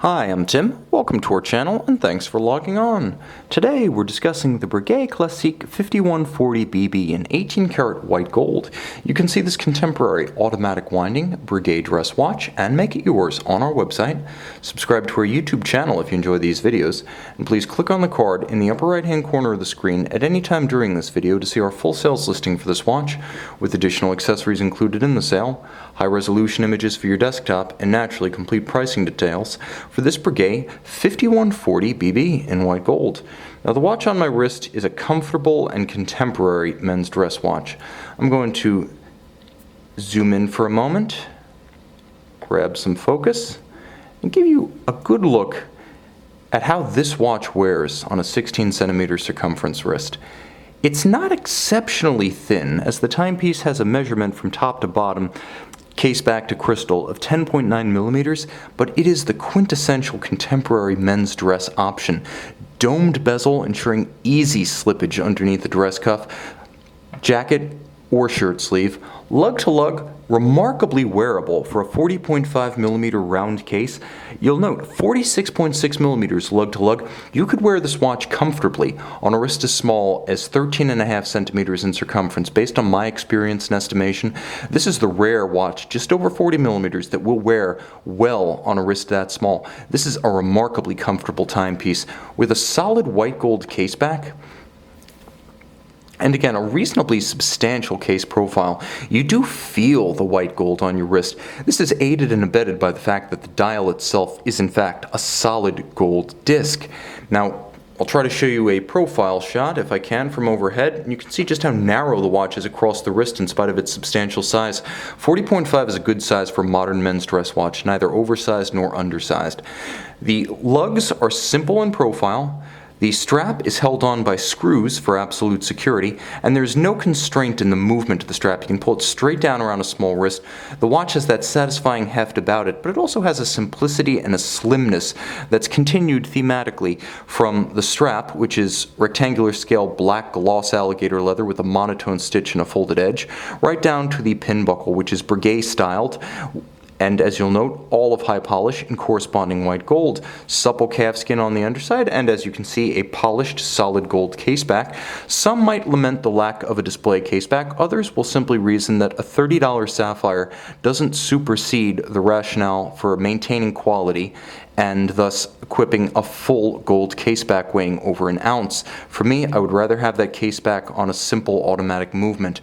Hi, I'm Tim. Welcome to our channel and thanks for logging on. Today we're discussing the Breguet Classique 5140 BB in 18 karat white gold. You can see this contemporary automatic winding Breguet dress watch and make it yours on our website. Subscribe to our YouTube channel if you enjoy these videos, and please click on the card in the upper right hand corner of the screen at any time during this video to see our full sales listing for this watch, with additional accessories included in the sale, high resolution images for your desktop, and naturally complete pricing details for this Breguet 5140 BB in white gold. Now the watch on my wrist is a comfortable and contemporary men's dress watch. I'm going to zoom in for a moment, grab some focus, and give you a good look at how this watch wears on a 16 centimeter circumference wrist. It's not exceptionally thin, as the timepiece has a measurement from top to bottom, case back to crystal, of 10.9 millimeters, but it is the quintessential contemporary men's dress option. Domed bezel ensuring easy slippage underneath the dress cuff, jacket or shirt sleeve, lug-to-lug, remarkably wearable for a 40.5 millimeter round case. You'll note 46.6 millimeters lug-to-lug. You could wear this watch comfortably on a wrist as small as 13.5 centimeters in circumference. Based on my experience and estimation, this is the rare watch just over 40 millimeters that will wear well on a wrist that small. This is a remarkably comfortable timepiece with a solid white gold case back. And again, a reasonably substantial case profile. You do feel the white gold on your wrist. This is aided and abetted by the fact that the dial itself is in fact a solid gold disc. Now, I'll try to show you a profile shot if I can from overhead, and you can see just how narrow the watch is across the wrist in spite of its substantial size. 40.5 is a good size for a modern men's dress watch, neither oversized nor undersized. The lugs are simple in profile. The strap is held on by screws for absolute security, and there's no constraint in the movement of the strap. You can pull it straight down around a small wrist. The watch has that satisfying heft about it, but it also has a simplicity and a slimness that's continued thematically from the strap, which is rectangular scale black gloss alligator leather with a monotone stitch and a folded edge, right down to the pin buckle, which is Breguet styled, and as you'll note, all of high polish and corresponding white gold. Supple calfskin on the underside, and as you can see, a polished solid gold caseback. Some might lament the lack of a display caseback. Others will simply reason that a $30 sapphire doesn't supersede the rationale for maintaining quality and thus equipping a full gold caseback weighing over an ounce. For me, I would rather have that caseback on a simple automatic movement.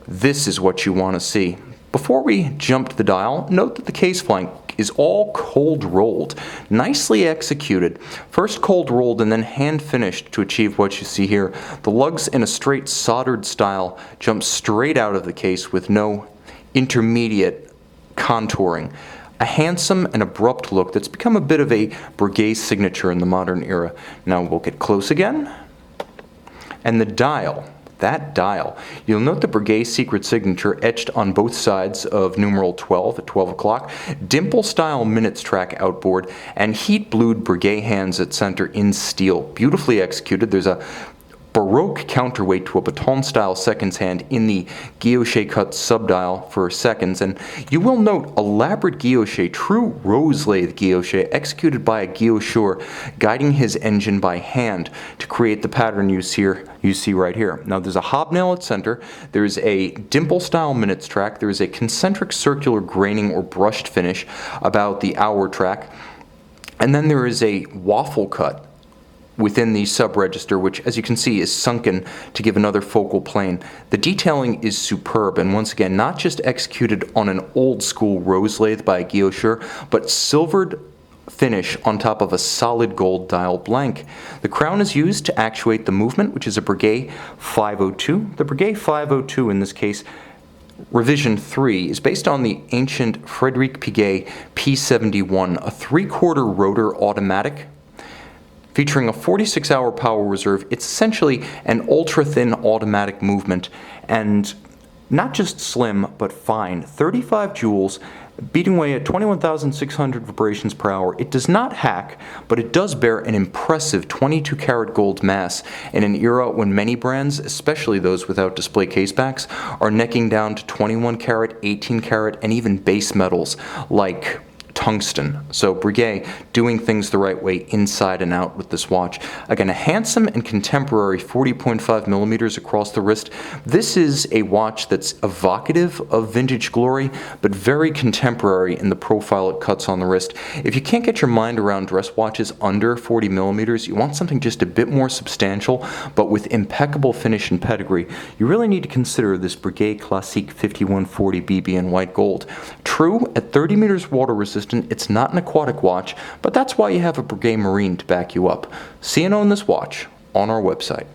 This is what you want to see. Before we jump to the dial, note that the case flank is all cold rolled, nicely executed. First cold rolled and then hand finished to achieve what you see here. The lugs in a straight soldered style jump straight out of the case with no intermediate contouring. A handsome and abrupt look that's become a bit of a Breguet signature in the modern era. Now we'll get close again. And the dial. That dial. You'll note the Breguet secret signature etched on both sides of numeral 12 at 12 o'clock, dimple-style minutes track outboard, and heat-blued Breguet hands at center in steel. Beautifully executed. There's a Baroque counterweight to a baton-style seconds hand in the guilloche cut subdial for seconds, and you will note elaborate guilloche, true rose lathe guilloche, executed by a guillocheur guiding his engine by hand to create the pattern you see right here. Now there's a hobnail at center, there's a dimple-style minutes track, there's a concentric circular graining or brushed finish about the hour track, and then there is a waffle cut within the sub-register, which as you can see is sunken to give another focal plane. The detailing is superb, and once again not just executed on an old school rose lathe by a guillocheur, but silvered finish on top of a solid gold dial blank. The crown is used to actuate the movement, which is a Breguet 502. The Breguet 502 in this case, revision 3, is based on the ancient Frédéric Piguet P71, a 3/4 rotor automatic featuring a 46-hour power reserve. It's essentially an ultra-thin automatic movement, and not just slim, but fine. 35 joules, beating away at 21,600 vibrations per hour. It does not hack, but it does bear an impressive 22 karat gold mass in an era when many brands, especially those without display casebacks, are necking down to 21 karat, 18 karat, and even base metals like tungsten. So Breguet doing things the right way inside and out with this watch. Again, a handsome and contemporary 40.5 millimeters across the wrist. This is a watch that's evocative of vintage glory, but very contemporary in the profile it cuts on the wrist. If you can't get your mind around dress watches under 40 millimeters, you want something just a bit more substantial, but with impeccable finish and pedigree, you really need to consider this Breguet Classique 5140 BB in white gold. True, at 30 meters water resistant, it's not an aquatic watch, but that's why you have a Breguet Marine to back you up. See and own this watch on our website.